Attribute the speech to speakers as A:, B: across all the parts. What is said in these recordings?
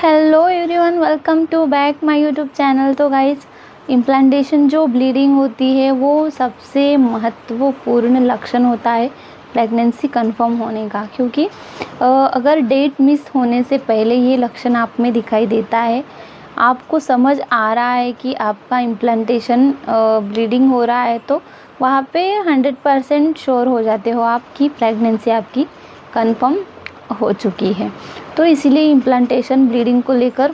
A: Hello everyone, welcome to back my YouTube channel. तो guys, implantation जो bleeding होती है वो सबसे महत्वपूर्ण लक्षण होता है प्रेगनेंसी कंफर्म होने का, क्योंकि अगर डेट मिस होने से पहले ये लक्षण आप में दिखाई देता है, आपको समझ आ रहा है कि आपका इम्प्लांटेशन ब्लीडिंग हो रहा है, तो वहाँ पे 100% श्योर हो जाते हो आप कि प्रेगनेंसी आपकी कंफर्म हो चुकी है। तो इसीलिए इम्प्लांटेशन ब्लीडिंग को लेकर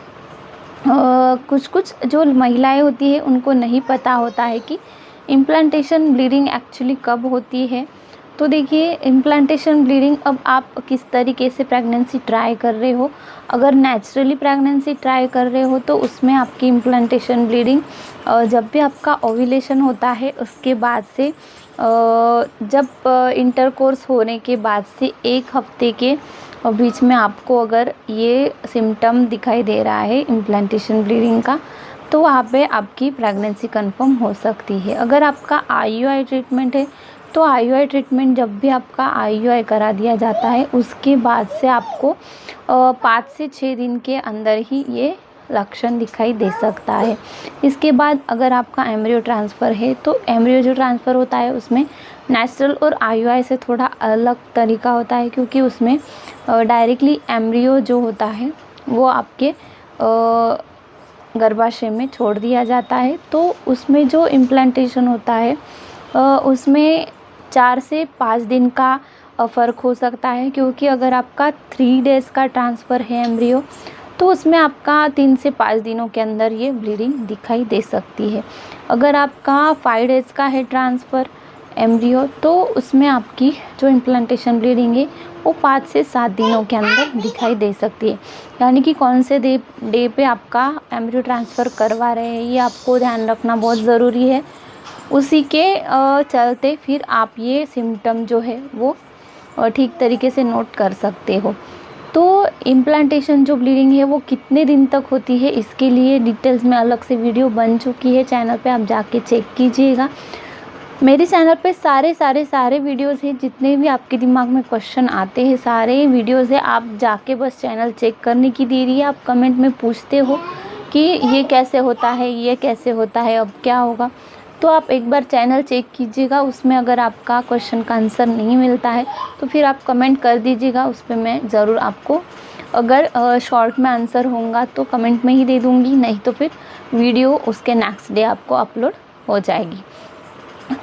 A: कुछ जो महिलाएं होती है उनको नहीं पता होता है कि इम्प्लांटेशन ब्लीडिंग एक्चुअली कब होती है। तो देखिए, इम्प्लांटेशन ब्लीडिंग, अब आप किस तरीके से प्रेगनेंसी ट्राई कर रहे हो। अगर नेचुरली प्रेगनेंसी ट्राई कर रहे हो तो उसमें आपकी इम्प्लांटेशन ब्लीडिंग जब भी आपका ओव्यूलेशन होता है उसके बाद से, जब इंटरकोर्स होने के बाद से 1 हफ्ते के बीच में आपको अगर ये सिम्टम दिखाई दे रहा है इम्प्लांटेशन ब्लीडिंग का, तो वहाँ पे आपकी प्रेगनेंसी कंफर्म हो सकती है। अगर आपका आईयूआई ट्रीटमेंट है तो आईयूआई ट्रीटमेंट जब भी आपका आईयूआई करा दिया जाता है उसके बाद से आपको 5 से 6 दिन के अंदर ही ये लक्षण दिखाई दे सकता है। इसके बाद अगर आपका एम्ब्रियो ट्रांसफ़र है तो एम्ब्रियो जो ट्रांसफ़र होता है उसमें नेचुरल और आईयूआई से थोड़ा अलग तरीका होता है, क्योंकि उसमें डायरेक्टली एम्ब्रियो जो होता है वो आपके गर्भाशय में छोड़ दिया जाता है। तो उसमें जो इम्प्लांटेशन होता है उसमें 4 से 5 दिन का फ़र्क हो सकता है, क्योंकि अगर आपका 3 डेज़ का ट्रांसफ़र है एम्ब्रियो तो उसमें आपका 3 से 5 दिनों के अंदर ये ब्लीडिंग दिखाई दे सकती है। अगर आपका 5 डेज़ का है ट्रांसफ़र एम्ब्रियो तो उसमें आपकी जो इम्प्लांटेशन ब्लीडिंग है वो 5 से 7 दिनों के अंदर दिखाई दे सकती है। यानी कि कौन से डे पे आपका एम्ब्रियो ट्रांसफ़र करवा रहे हैं ये आपको ध्यान रखना बहुत ज़रूरी है। उसी के चलते फिर आप ये सिम्टम जो है वो ठीक तरीके से नोट कर सकते हो। तो इम्प्लांटेशन जो ब्लीडिंग है वो कितने दिन तक होती है, इसके लिए डिटेल्स में अलग से वीडियो बन चुकी है चैनल पे, आप जाके चेक कीजिएगा। मेरे चैनल पे सारे वीडियोस हैं, जितने भी आपके दिमाग में क्वेश्चन आते हैं सारे वीडियोस है। आप जाके बस चैनल चेक करने की देरी है। आप कमेंट में पूछते हो कि ये कैसे होता है, ये कैसे होता है, अब क्या होगा, तो आप एक बार चैनल चेक कीजिएगा। उसमें अगर आपका क्वेश्चन का आंसर नहीं मिलता है तो फिर आप कमेंट कर दीजिएगा, उस पर मैं ज़रूर आपको, अगर शॉर्ट में आंसर होगा तो कमेंट में ही दे दूँगी, नहीं तो फिर वीडियो उसके नेक्स्ट डे आपको अपलोड हो जाएगी।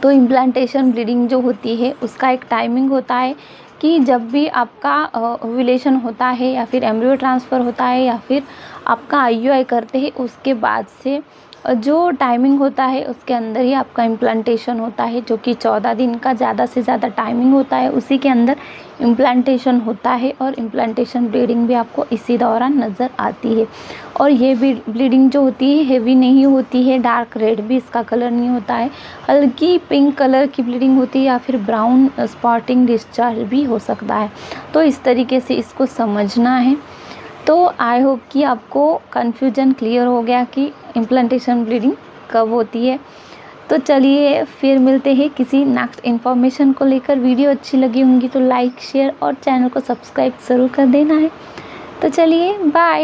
A: तो इम्प्लांटेशन ब्लीडिंग जो होती है उसका एक टाइमिंग होता है कि जब भी आपका ओव्यूलेशन होता है या फिर एम्ब्रियो ट्रांसफ़र होता है या फिर आपका आईयूआई करते हैं, उसके बाद से जो टाइमिंग होता है उसके अंदर ही आपका इम्प्लांटेशन होता है, जो कि 14 दिन का ज़्यादा से ज़्यादा टाइमिंग होता है, उसी के अंदर इम्प्लांटेशन होता है। और इम्प्लांटेशन ब्लीडिंग भी आपको इसी दौरान नज़र आती है। और ये भी ब्लीडिंग जो होती है हेवी नहीं होती है, डार्क रेड भी इसका कलर नहीं होता है, हल्की पिंक कलर की ब्लीडिंग होती है या फिर ब्राउन स्पॉटिंग डिस्चार्ज भी हो सकता है। तो इस तरीके से इसको समझना है। तो आई होप कि आपको कन्फ्यूजन क्लियर हो गया कि इम्प्लांटेशन ब्लीडिंग कब होती है। तो चलिए फिर मिलते हैं किसी नेक्स्ट इन्फॉर्मेशन को लेकर। वीडियो अच्छी लगी होंगी तो लाइक, शेयर और चैनल को सब्सक्राइब ज़रूर कर देना है। तो चलिए बाय।